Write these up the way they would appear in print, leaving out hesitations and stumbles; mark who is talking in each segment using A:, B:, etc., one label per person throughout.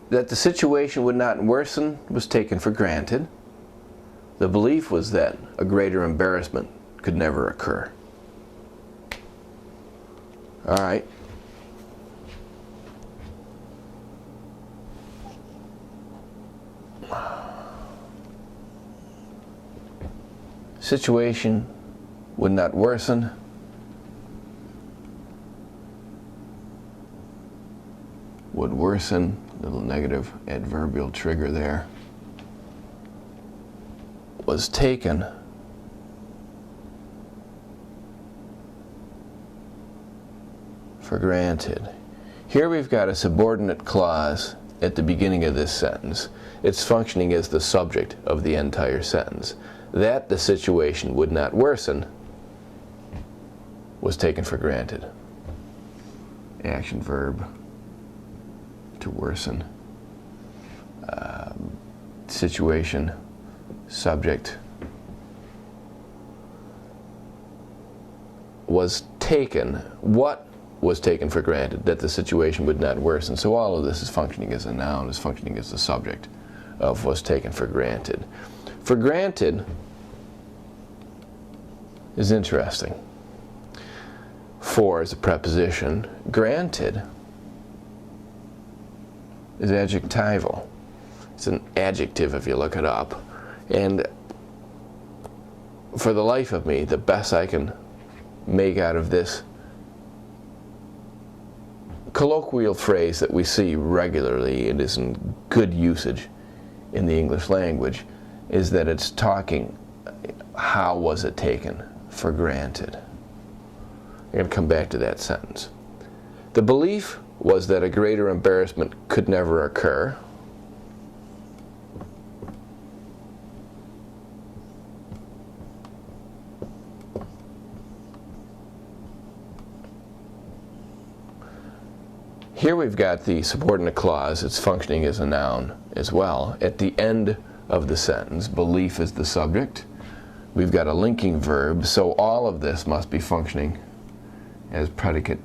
A: that the situation would not worsen was taken for granted. The belief was that a greater embarrassment could never occur. All right. Situation would not worsen. Would worsen, little negative adverbial trigger there, was taken for granted. Here we've got a subordinate clause at the beginning of this sentence. It's functioning as the subject of the entire sentence. That the situation would not worsen was taken for granted. Action verb, to worsen. Situation, subject, was taken. What was taken for granted? That the situation would not worsen. So all of this is functioning as a noun, is functioning as the subject of was taken for granted. For granted is interesting. For is a preposition. Granted is adjectival. It's an adjective if you look it up. And for the life of me, the best I can make out of this colloquial phrase that we see regularly, it is in good usage in the English language, is that it's talking, how was it taken for granted? I'm going to come back to that sentence. The belief was that a greater embarrassment could never occur. Here we've got the subordinate clause. It's functioning as a noun as well. At the end of the sentence, belief is the subject. We've got a linking verb, so all of this must be functioning as predicate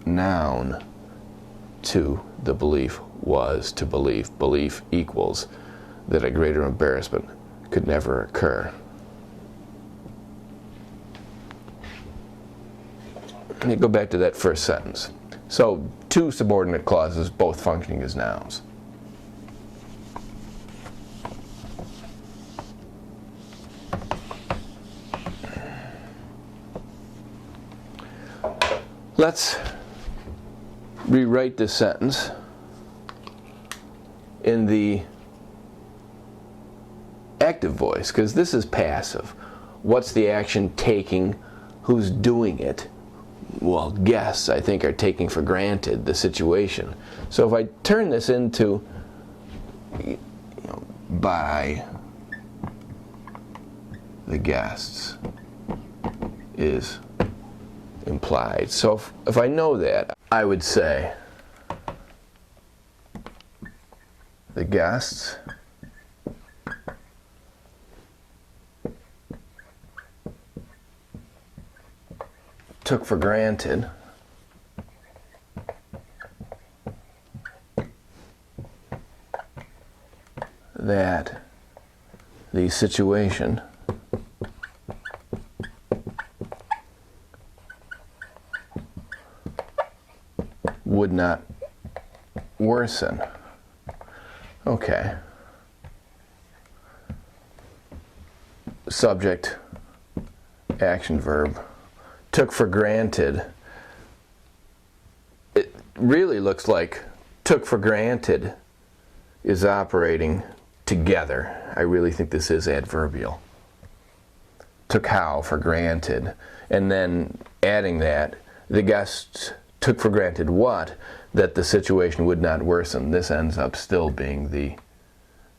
A: noun to the belief was to believe. Belief equals that a greater embarrassment could never occur. Let me go back to that first sentence. So, two subordinate clauses, both functioning as nouns. Let's rewrite this sentence in the active voice, because this is passive. What's the action taking? Who's doing it? Well, guests, I think, are taking for granted the situation. So if I turn this into, by the guests is implied. So if I know that, I would say the guests took for granted that the situation would not worsen. Okay. Subject, action verb, took for granted. It really looks like took for granted is operating together. I really think this is adverbial. Took how for granted, and then adding that, the guests took for granted what? That the situation would not worsen. This ends up still being the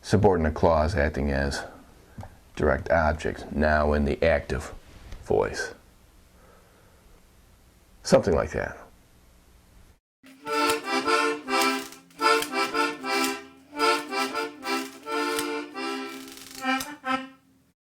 A: subordinate clause acting as direct object, now in the active voice. Something like that.